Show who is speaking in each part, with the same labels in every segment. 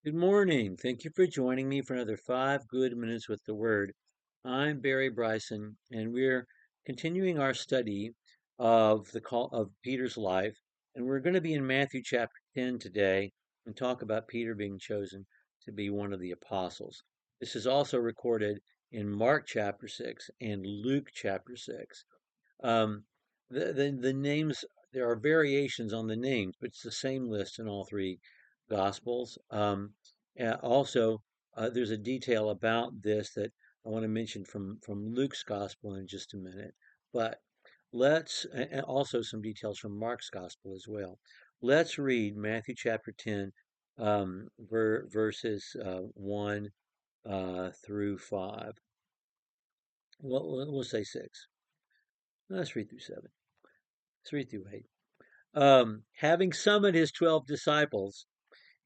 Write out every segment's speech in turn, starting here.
Speaker 1: Good morning. Thank you for joining me for another 5 good minutes with the Word. I'm Barry Bryson, and we're continuing our study of the call of Peter's life, and we're going to be in Matthew chapter 10 today and talk about Peter being chosen to be one of the apostles. This is also recorded in Mark chapter 6 and Luke chapter 6. Um, the names, there are variations on the names, but it's the same list in all three Gospels. Also, there's a detail about this that I want to mention from Luke's Gospel in just a minute. But and also some details from Mark's Gospel as well. Let's read Matthew chapter 10, verses 1 through 5. We'll say 6. Let's read through 7. 3 through 8. Having summoned his 12 disciples,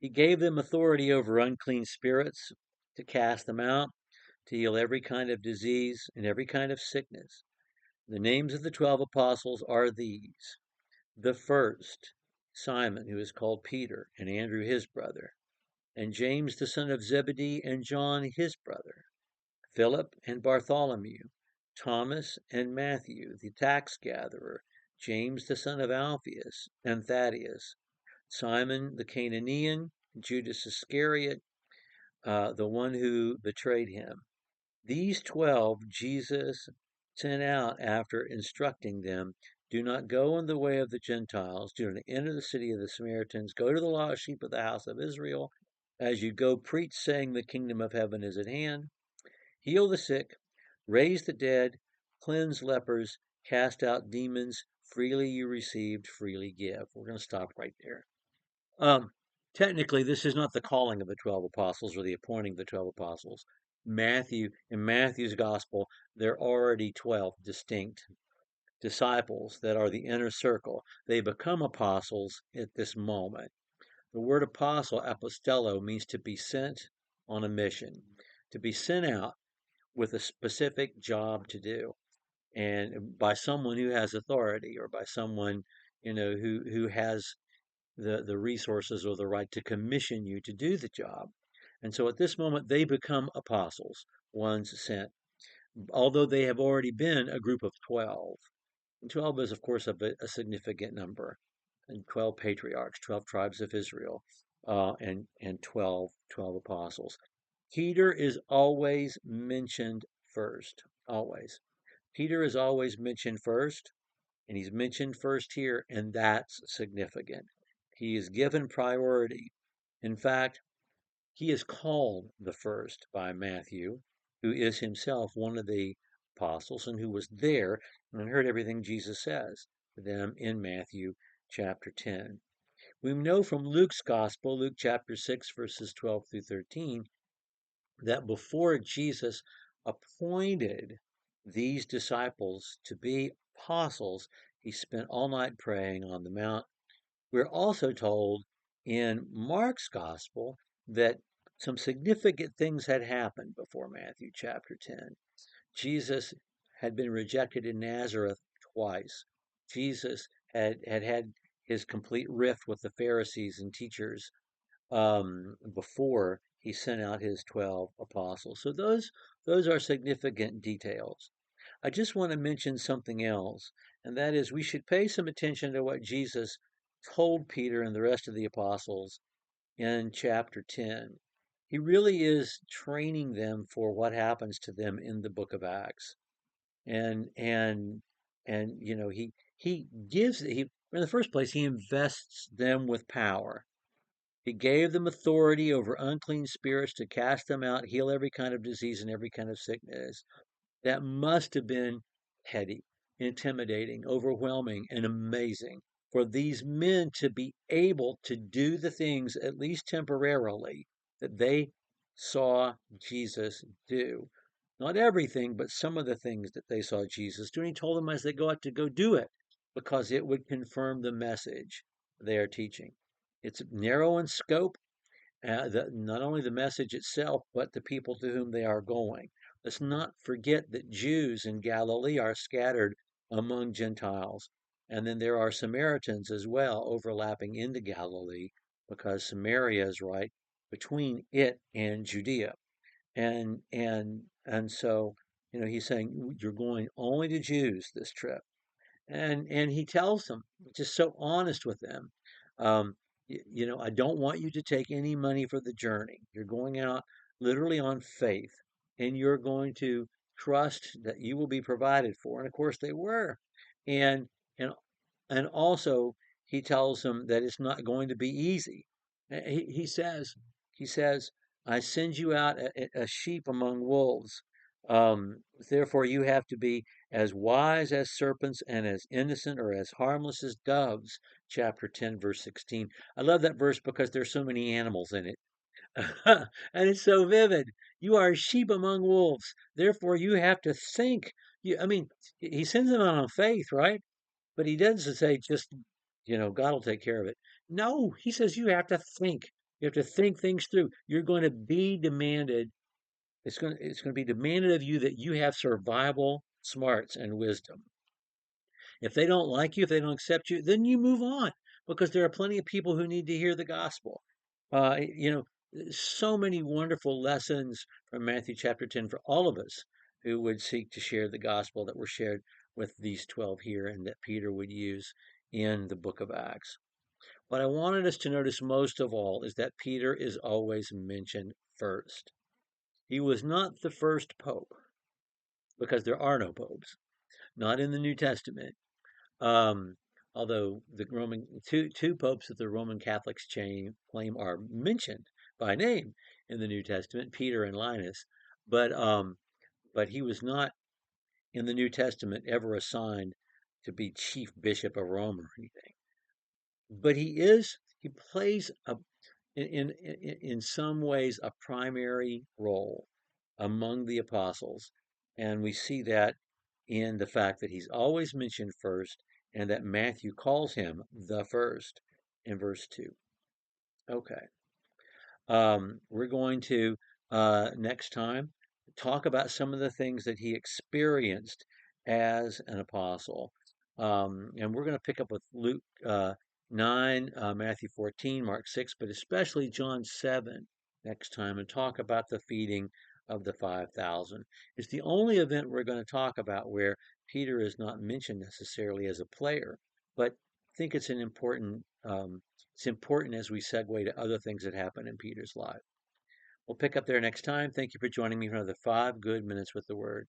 Speaker 1: he gave them authority over unclean spirits to cast them out, to heal every kind of disease and every kind of sickness. The names of the 12 apostles are these: the first, Simon, who is called Peter, and Andrew his brother, and James the son of Zebedee, and John his brother, Philip and Bartholomew, Thomas and Matthew, the tax gatherer, James the son of Alphaeus, and Thaddeus, Simon the Cananaean, Judas Iscariot, the one who betrayed him. These 12 Jesus sent out after instructing them, "Do not go in the way of the Gentiles, do not enter the city of the Samaritans, go to the lost sheep of the house of Israel. As you go, preach, saying, the kingdom of heaven is at hand. Heal the sick, raise the dead, cleanse lepers, cast out demons. Freely you received, freely give." We're going to stop right there. Um, Technically, this is not the calling of the 12 apostles or the appointing of the 12 apostles. In Matthew's gospel, there are already 12 distinct disciples that are the inner circle. They become apostles at this moment. The word apostle, apostello, means to be sent on a mission, to be sent out with a specific job to do, and by someone who has authority, or by someone who has the resources or the right to commission you to do the job. And so at this moment, they become apostles, ones sent, although they have already been a group of 12. And 12 is, of course, a significant number. And 12 patriarchs, 12 tribes of Israel, and 12 apostles. Peter is always mentioned first, always. Peter is always mentioned first, and he's mentioned first here, and that's significant. He is given priority. In fact, he is called the first by Matthew, who is himself one of the apostles and who was there and heard everything Jesus says to them in Matthew chapter 10. We know from Luke's gospel, Luke chapter 6, verses 12 through 13, that before Jesus appointed these disciples to be apostles, he spent all night praying on the Mount. We're also told in Mark's gospel that some significant things had happened before Matthew chapter 10. Jesus had been rejected in Nazareth twice. Jesus had his complete rift with the Pharisees and teachers before he sent out his 12 apostles. So those are significant details. I just want to mention something else, and that is we should pay some attention to what Jesus told Peter and the rest of the apostles in chapter 10. He really is training them for what happens to them in the book of Acts. And he gives he in the first place he invests them with power. He gave them authority over unclean spirits to cast them out, heal every kind of disease and every kind of sickness. That must have been heady, intimidating, overwhelming, and amazing for these men to be able to do the things, at least temporarily, that they saw Jesus do. Not everything, but some of the things that they saw Jesus do. And he told them as they go out to go do it, because it would confirm the message they are teaching. It's narrow in scope, not only the message itself, but the people to whom they are going. Let's not forget that Jews in Galilee are scattered among Gentiles. And then there are Samaritans as well overlapping into Galilee, because Samaria is right between it and Judea. And so, he's saying you're going only to Jews this trip. And he tells them, just so honest with them, um, I don't want you to take any money for the journey. You're going out literally on faith, and you're going to trust that you will be provided for. And of course, they were. And and and also, he tells them that it's not going to be easy. He says, I send you out a sheep among wolves. Therefore, you have to be as wise as serpents and as innocent or as harmless as doves. Chapter 10, verse 16. I love that verse because there's so many animals in it. And it's so vivid. You are sheep among wolves. Therefore, you have to think. I mean, he sends them out on faith, right? But he doesn't say just, God will take care of it. No, he says you have to think. You have to think things through. You're going to be demanded. It's going to be demanded of you that you have survival smarts and wisdom. If they don't like you, if they don't accept you, then you move on because there are plenty of people who need to hear the gospel. So many wonderful lessons from Matthew chapter 10 for all of us who would seek to share the gospel that were shared with these 12 here and that Peter would use in the book of Acts. What I wanted us to notice most of all is that Peter is always mentioned first. He was not the first pope because there are no popes, not in the New Testament. Um, Although the Roman two popes that the Roman Catholics claim are mentioned by name in the New Testament, Peter and Linus, but he was not in the New Testament ever assigned to be chief bishop of Rome or anything. But he plays in some ways a primary role among the apostles, and we see that in the fact that he's always mentioned first and that Matthew calls him the first in verse 2. Okay. We're going to next time talk about some of the things that he experienced as an apostle. And we're going to pick up with Luke 9, Matthew 14, Mark 6, but especially John 7 next time and talk about the feeding of the 5,000. It's the only event we're going to talk about where Peter is not mentioned necessarily as a player, but I think it's it's important as we segue to other things that happen in Peter's life. We'll pick up there next time. Thank you for joining me for another 5 good minutes with the Word.